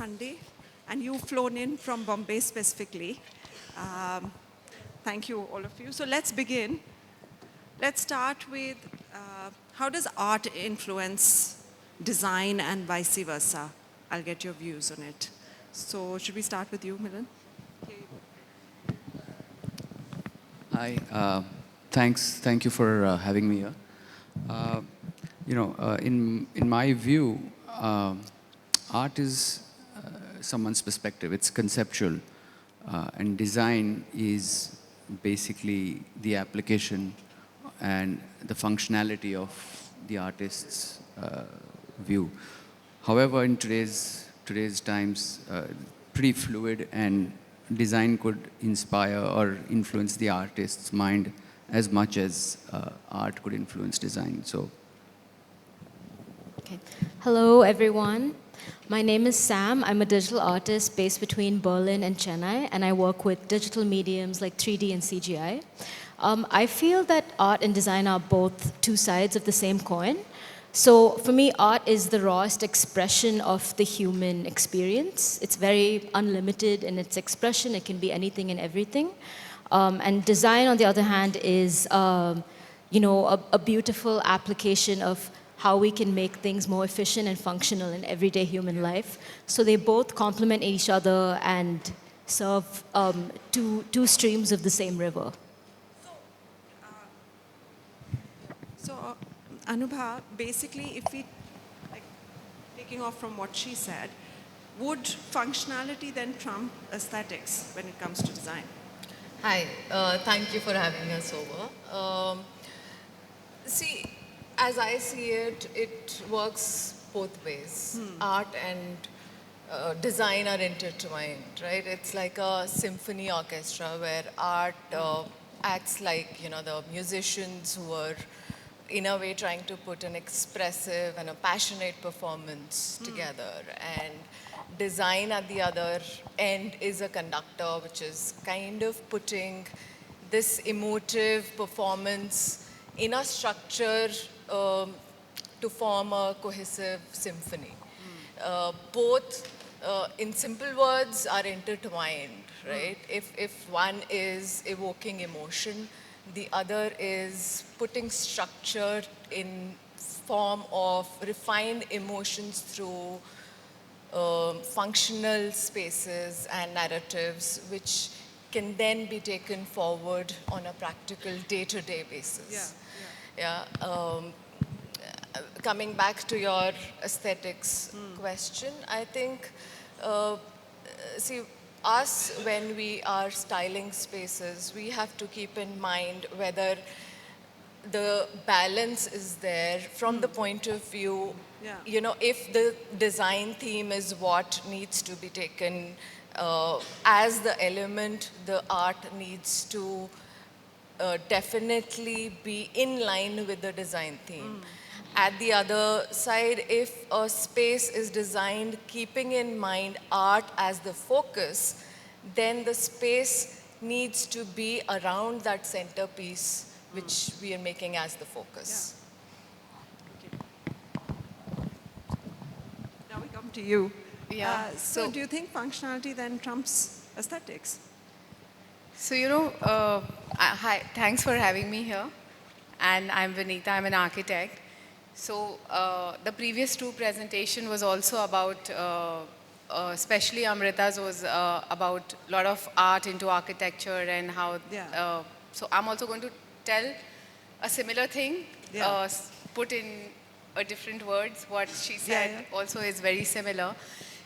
Sunday, and you've flown in from Bombay specifically. Um, Thank you, all of you. So let's begin. Let's start with how does art influence design and vice versa? I'll get your views on it. So should we start with you, Milan? Hi, thank you for having me here. Uh, in my view, art is someone's perspective. It's conceptual, and design is basically the application and the functionality of the artist's view. However, in today's times, pretty fluid, and design could inspire or influence the artist's mind as much as art could influence design. So, Okay. Hello, everyone. My name is Sam. I'm a digital artist based between Berlin and Chennai, and I work with digital mediums like 3D and CGI. I feel that art and design are both two sides of the same coin. So for me, art is the rawest expression of the human experience. It's very unlimited in its expression. It can be anything and everything. And design, on the other hand, is a beautiful application of how we can make things more efficient and functional in everyday human life. So they both complement each other and serve two streams of the same river. So, Anubha, basically, if we, like, taking off from what she said, would functionality then trump aesthetics when it comes to design? Hi, thank you for having us over. See, as I see it, it works both ways. Art and design are intertwined, right? It's like a symphony orchestra where art acts like, the musicians who are in a way trying to put an expressive and a passionate performance together. And design at the other end is a conductor, which is kind of putting this emotive performance in a structure to form a cohesive symphony. Both, in simple words, are intertwined, right? If one is evoking emotion, the other is putting structure in form of refined emotions through functional spaces and narratives, which can then be taken forward on a practical day-to-day basis. Yeah. Coming back to your aesthetics question, I think, see, us, when we are styling spaces, we have to keep in mind whether the balance is there from the point of view, if the design theme is what needs to be taken as the element, the art needs to definitely be in line with the design theme. At the other side, if a space is designed keeping in mind art as the focus, then the space needs to be around that centerpiece which we are making as the focus. Okay. Now we come to you. Yeah. So do you think functionality then trumps aesthetics? So, hi, thanks for having me here. And I'm Vinita, I'm an architect. So, the previous two presentation was also about, especially Amrita's was about a lot of art into architecture and how, so I'm also going to tell a similar thing, put in a different words. What she said also is very similar.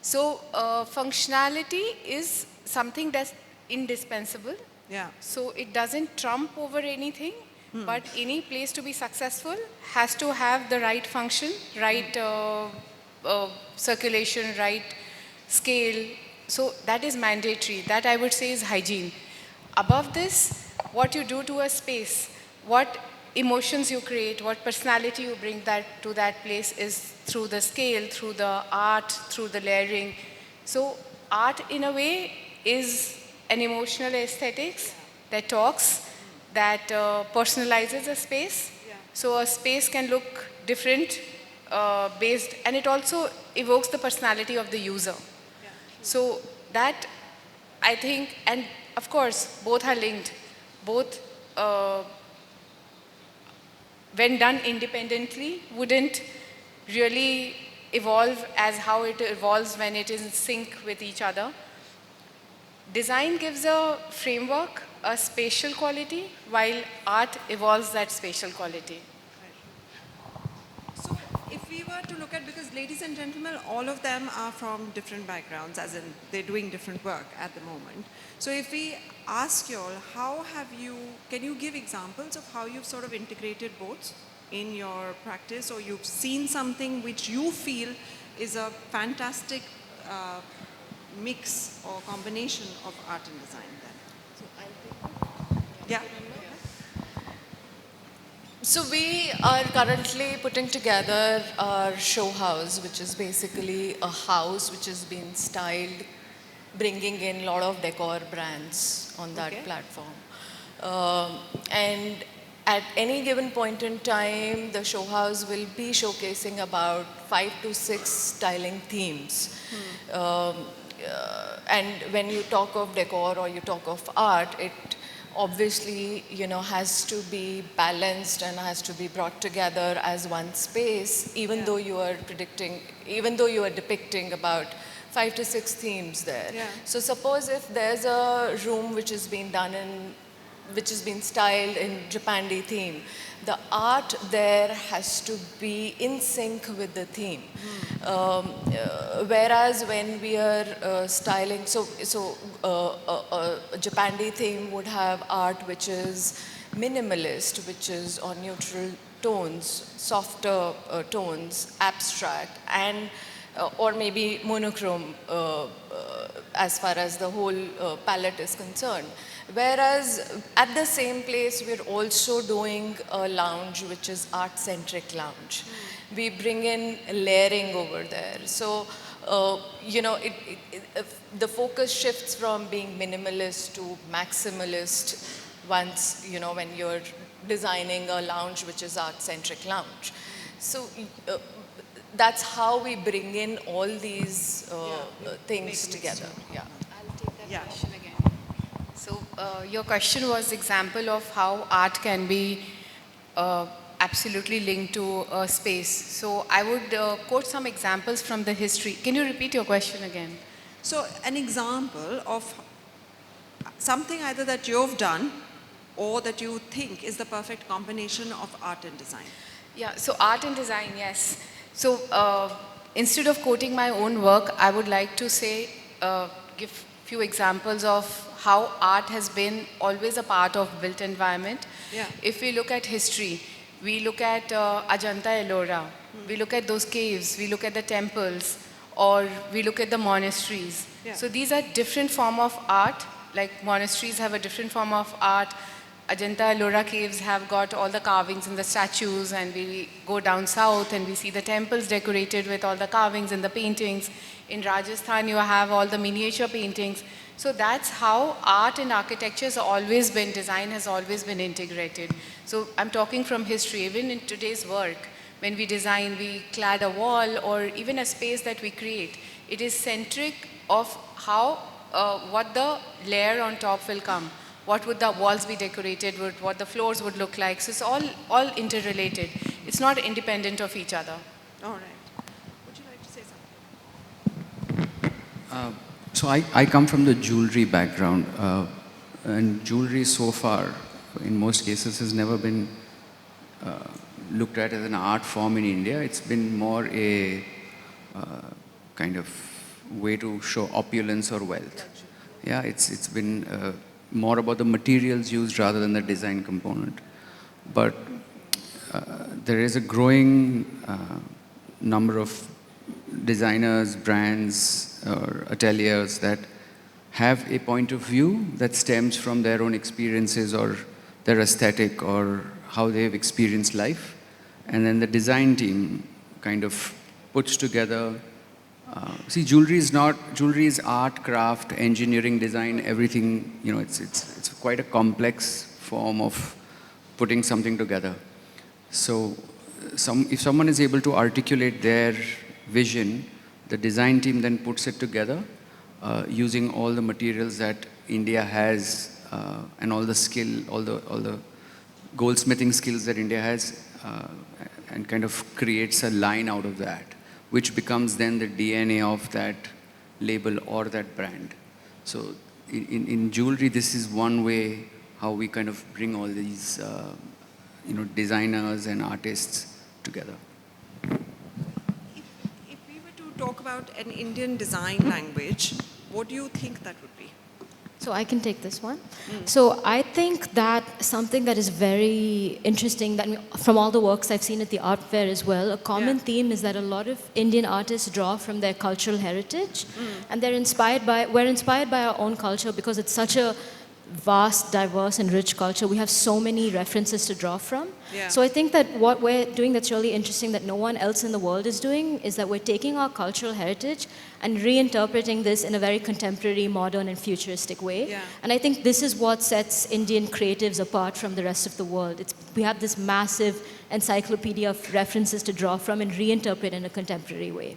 So, functionality is something that's indispensable. So it doesn't trump over anything, but any place to be successful has to have the right function, right circulation, right scale. So that is mandatory. That I would say is hygiene. Above this, what you do to a space, what emotions you create, what personality you bring to that place is through the scale, through the art, through the layering. So art in a way is an emotional aesthetics that talks, that personalizes a space. So a space can look different based, and it also evokes the personality of the user. So that, I think, and of course, both are linked. Both, when done independently, wouldn't really evolve as how it evolves when it is in sync with each other. Design gives a framework, a spatial quality, while art evolves that spatial quality. So if we were to look at, because ladies and gentlemen, all of them are from different backgrounds, as in they're doing different work at the moment. So if we ask you all, how have you, can you give examples of how you've sort of integrated both in your practice, or you've seen something which you feel is a fantastic mix or combination of art and design then? Yeah. So we are currently putting together our show house, which is basically a house which has been styled, bringing in a lot of decor brands on that Okay. platform. And at any given point in time, the show house will be showcasing about 5 to 6 styling themes. And when you talk of decor or you talk of art, it obviously, has to be balanced and has to be brought together as one space, even though you are depicting about 5 to 6 themes there. Yeah. So suppose if there's a room which has been styled in Japandi theme, the art there has to be in sync with the theme. Whereas when we are styling, a Japandi theme would have art which is minimalist, which is on neutral tones, softer tones, abstract, and or maybe monochrome as far as the whole palette is concerned. Whereas at the same place, we're also doing a lounge which is art-centric lounge. We bring in layering over there. So, the focus shifts from being minimalist to maximalist once, when you're designing a lounge which is art-centric lounge. So, that's how we bring in all these things together. Yeah. I'll take that Yeah. question again. So your question was example of how art can be absolutely linked to a space. So I would quote some examples from the history. Can you repeat your question again? So an example of something either that you've done or that you think is the perfect combination of art and design. Yeah, so art and design, yes. So instead of quoting my own work, I would like to say, give few examples of how art has been always a part of built environment. Yeah. If we look at history, we look at Ajanta Ellora, we look at those caves, we look at the temples, or we look at the monasteries. Yeah. So these are different form of art, like monasteries have a different form of art. Ajanta Ellora caves have got all the carvings and the statues, and we go down south and we see the temples decorated with all the carvings and the paintings. In Rajasthan, you have all the miniature paintings. So that's how art and architecture has always been, design has always been integrated. So I'm talking from history, even in today's work, when we design, we clad a wall or even a space that we create. It is centric of how, what the layer on top will come. What would the walls be decorated with, what the floors would look like. So it's all interrelated. It's not independent of each other. All right. Would you like to say something? So I come from the jewelry background, and jewelry so far, in most cases, has never been looked at as an art form in India. It's been more a kind of way to show opulence or wealth. Yeah, it's been more about the materials used rather than the design component. But there is a growing number of designers, brands, or ateliers that have a point of view that stems from their own experiences or their aesthetic or how they've experienced life. And then the design team kind of puts together. See, jewelry is art, craft, engineering, design, everything. It's quite a complex form of putting something together. So, if someone is able to articulate their vision, the design team then puts it together, using all the materials that India has and all the skill, all the goldsmithing skills that India has, and kind of creates a line out of that, which becomes then the DNA of that label or that brand. So in jewelry, this is one way how we kind of bring all these designers and artists together. If we were to talk about an Indian design language, what do you think that would be? So I can take this one. So I think that something that is very interesting, that from all the works I've seen at the art fair as well, a common theme is that a lot of Indian artists draw from their cultural heritage, and we're inspired by our own culture because it's such a vast, diverse, and rich culture. We have so many references to draw from. Yeah. So I think that what we're doing that's really interesting that no one else in the world is doing is that we're taking our cultural heritage and reinterpreting this in a very contemporary, modern, and futuristic way. Yeah. And I think this is what sets Indian creatives apart from the rest of the world. We have this massive encyclopedia of references to draw from and reinterpret in a contemporary way.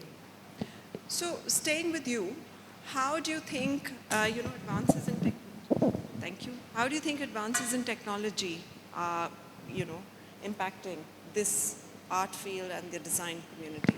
So staying with you, how do you think advances in Thank you. How do you think advances in technology are, impacting this art field and the design community?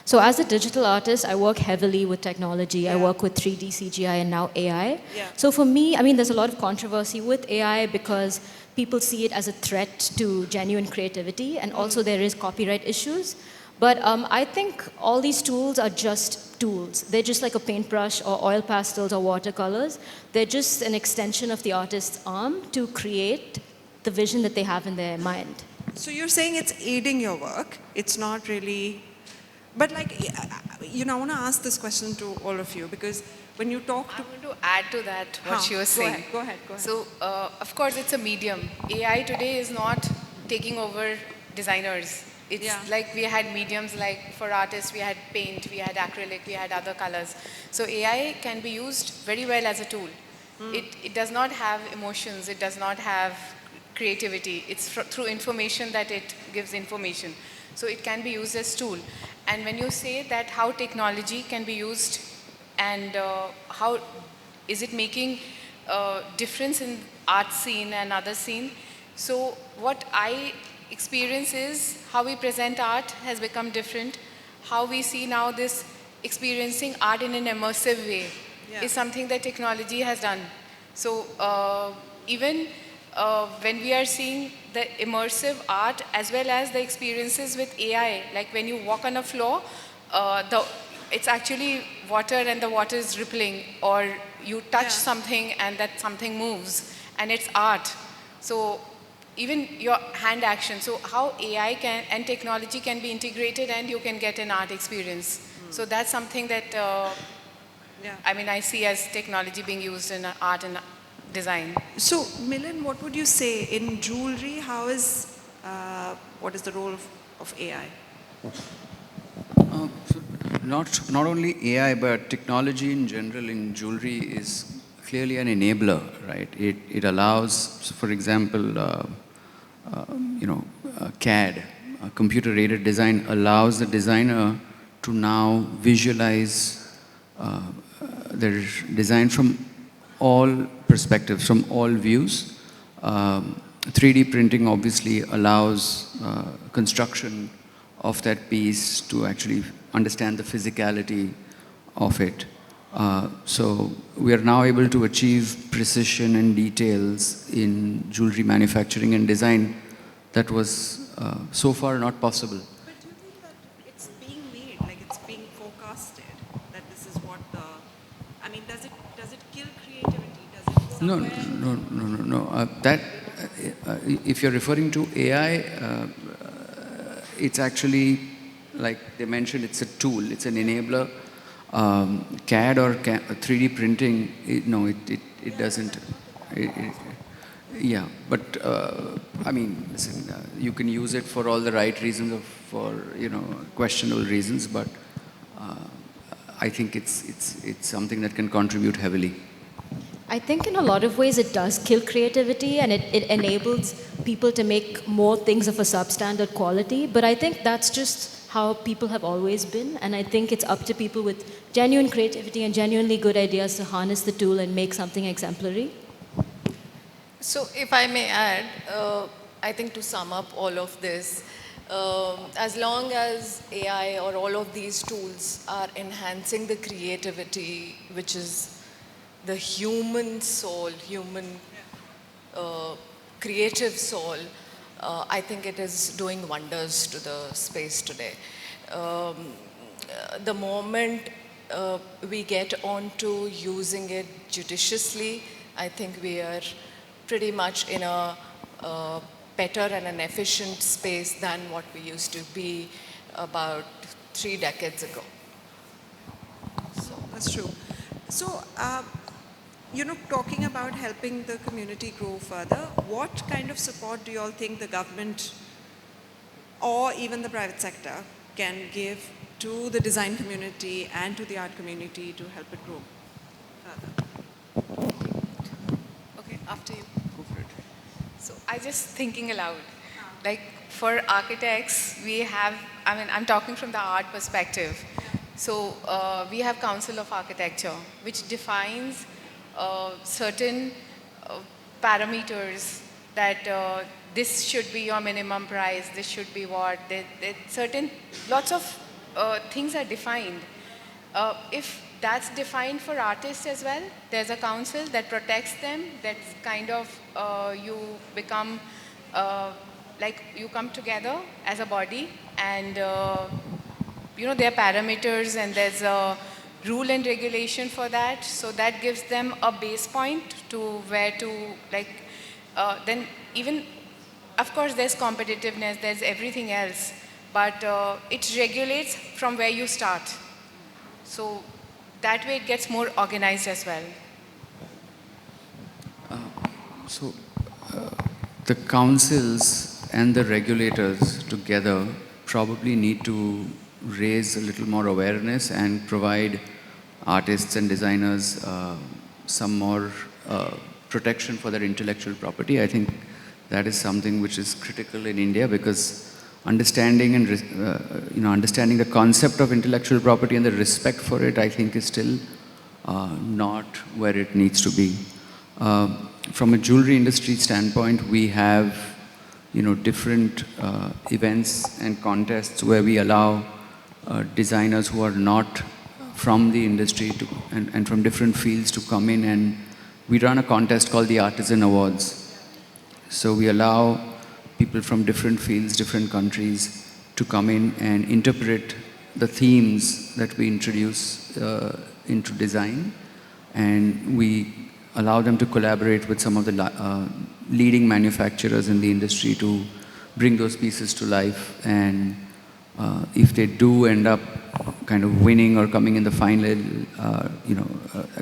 So as a digital artist, I work heavily with technology. I Yeah. work with 3D, CGI, and now AI. Yeah. So for me, there's a lot of controversy with AI because people see it as a threat to genuine creativity, and also there is copyright issues. But I think all these tools are just tools. They're just like a paintbrush or oil pastels or watercolors. They're just an extension of the artist's arm to create the vision that they have in their mind. So you're saying it's aiding your work. It's not really, but I want to ask this question to all of you because when you talk to I want to add to that what she was saying. Go ahead. So, of course, it's a medium. AI today is not taking over designers. It's like we had mediums like for artists, we had paint, we had acrylic, we had other colors. So AI can be used very well as a tool. It does not have emotions, it does not have creativity. It's through information that it gives information. So it can be used as tool. And when you say that how technology can be used and how is it making a difference in art scene and other scene? So what I experience is how we present art has become different. How we see now this experiencing art in an immersive way is something that technology has done. So even when we are seeing the immersive art as well as the experiences with AI, like when you walk on a floor, it's actually water and the water is rippling, or you touch something and that something moves, and it's art. So even your hand action, so how AI and technology can be integrated and you can get an art experience. So that's something that I see as technology being used in art and design. So Milind, what would you say in jewelry? What is the role of AI? So not only AI, but technology in general in jewelry is clearly an enabler, right? It allows, for example, CAD, computer-aided design, allows the designer to now visualize their design from all perspectives, from all views. 3D printing obviously allows construction of that piece to actually understand the physicality of it. So we are now able to achieve precision and details in jewelry manufacturing and design that was so far not possible. But do you think that it's being made, like it's being forecasted, that this is what does it kill creativity? Does it No. If you're referring to AI, it's actually, like they mentioned, it's a tool, it's an enabler. CAD or 3D printing, it doesn't. But listen, you can use it for all the right reasons or for questionable reasons, but I think it's something that can contribute heavily. I think in a lot of ways it does kill creativity and it enables people to make more things of a substandard quality, but I think that's just how people have always been. And I think it's up to people with genuine creativity and genuinely good ideas to harness the tool and make something exemplary. So, if I may add, I think to sum up all of this, as long as AI or all of these tools are enhancing the creativity, which is the human soul, human creative soul, I think it is doing wonders to the space today. The moment we get on to using it judiciously, I think we are pretty much in a better and an efficient space than what we used to be about 3 decades ago. That's true. So, talking about helping the community grow further, what kind of support do you all think the government or even the private sector can give to the design community and to the art community to help it grow further? Okay, after you. Go for it. So I just thinking aloud. Like for architects, we have, I'm talking from the art perspective. So we have Council of Architecture, which defines certain parameters that this should be your minimum price, this should be what, certain, lots of things are defined. If that's defined for artists as well, there's a council that protects them, that's kind of, you become, like you come together as a body and there are parameters and there's a rule and regulation for that. So that gives them a base point to where to then even, of course there's competitiveness, there's everything else, but it regulates from where you start. So that way it gets more organized as well. So, the councils and the regulators together probably need to raise a little more awareness and provide artists and designers some more protection for their intellectual property. I think that is something which is critical in India, because understanding and understanding the concept of intellectual property and the respect for it, I think, is still not where it needs to be. From a jewelry industry standpoint, we have different events and contests where we allow designers who are not from the industry and from different fields to come in, and we run a contest called the Artisan Awards. So we allow people from different fields, different countries to come in and interpret the themes that we introduce into design, and we allow them to collaborate with some of the leading manufacturers in the industry to bring those pieces to life. And if they do end up kind of winning or coming in the final,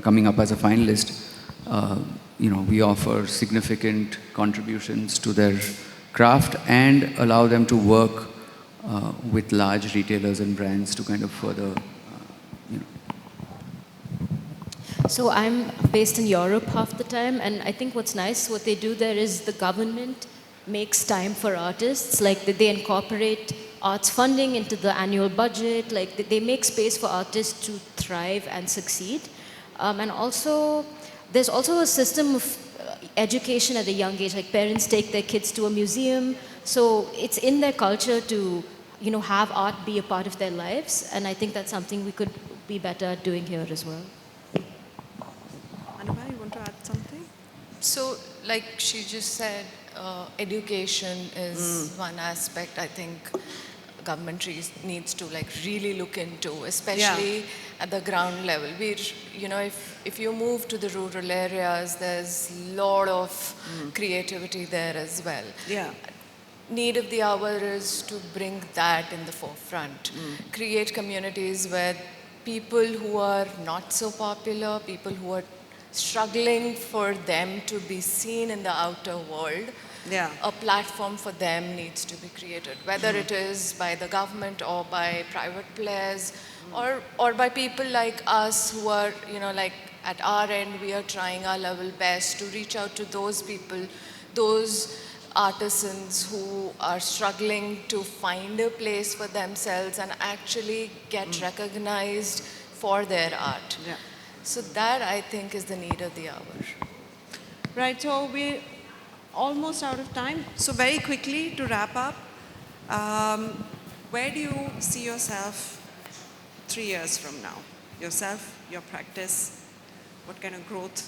coming up as a finalist, we offer significant contributions to their craft and allow them to work with large retailers and brands to kind of further, So I'm based in Europe half the time, and I think what's nice, what they do there is the government makes time for artists, like they incorporate arts funding into the annual budget, like they make space for artists to thrive and succeed. And also, there's also a system of education at a young age, like parents take their kids to a museum, so it's in their culture to have art be a part of their lives, and I think that's something we could be better at doing here as well. Anubha, you want to add something? So, like she just said, education is one aspect I think government needs to really look into, especially at the ground level. If you move to the rural areas, there's a lot of creativity there as well. Yeah. Need of the hour is to bring that in the forefront. Create communities where people who are not so popular, people who are struggling for them to be seen in the outer world, a platform for them needs to be created, whether it is by the government or by private players or by people like us who are, at our end, we are trying our level best to reach out to those people, those artisans who are struggling to find a place for themselves and actually get recognized for their art. Yeah. So that, I think, is the need of the hour. Right, so we're almost out of time. So very quickly to wrap up, where do you see yourself 3 years from now? Yourself, your practice, what kind of growth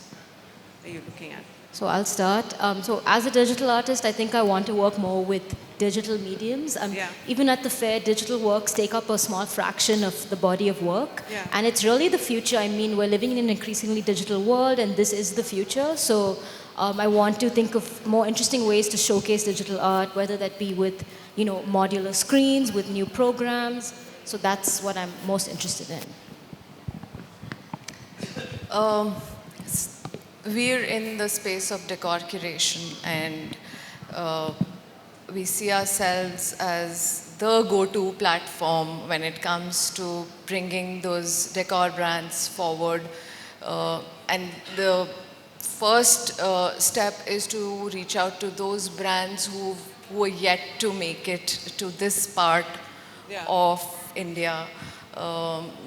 are you looking at? So I'll start. So as a digital artist, I think I want to work more with digital mediums. Yeah. Even at the fair, digital works take up a small fraction of the body of work. Yeah. And it's really the future. I mean, we're living in an increasingly digital world, and this is the future. So I want to think of more interesting ways to showcase digital art, whether that be with, modular screens, with new programs. So that's what I'm most interested in. We're in the space of decor curation, and we see ourselves as the go-to platform when it comes to bringing those decor brands forward. And the first step is to reach out to those brands who are yet to make it to this part of India.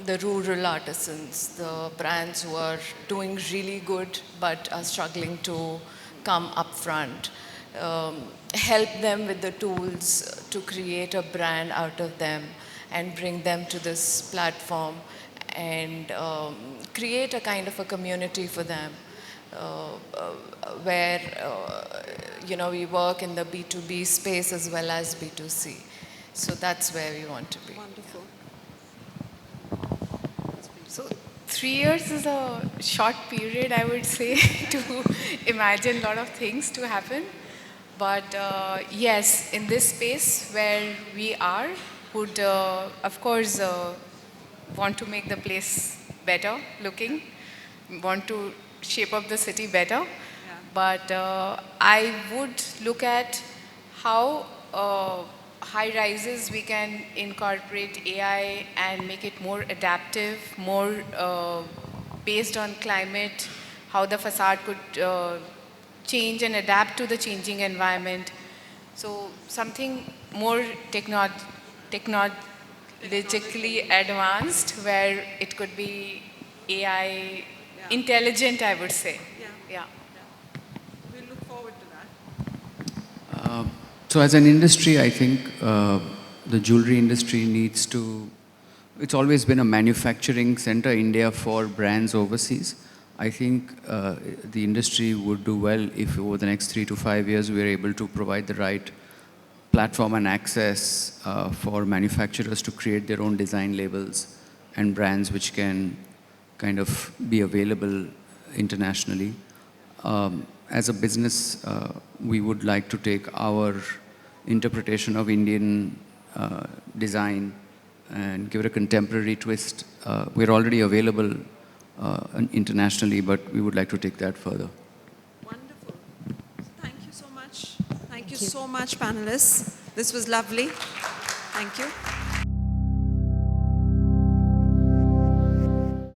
The rural artisans, the brands who are doing really good but are struggling to come up front. Help them with the tools to create a brand out of them and bring them to this platform and create a kind of a community for them where we work in the B2B space as well as B2C. So that's where we want to be. Wonderful. So 3 years is a short period, I would say, to imagine a lot of things to happen. But yes, in this space where we are, would of course want to make the place better looking, want to shape up the city better. But I would look at how high rises we can incorporate AI and make it more adaptive, more based on climate, how the facade could change and adapt to the changing environment. So something more technologically advanced where it could be AI intelligent, I would say. Yeah. We look forward to that. So as an industry, I think the jewelry industry needs to, it's always been a manufacturing center, India, for brands overseas. I think the industry would do well if over the next 3 to 5 years we are able to provide the right platform and access for manufacturers to create their own design labels and brands which can kind of be available internationally. As a business, we would like to take our interpretation of Indian design and give it a contemporary twist. We're already available internationally, but we would like to take that further. Wonderful. Thank you so much. Thank you so much, panelists. This was lovely. Thank you.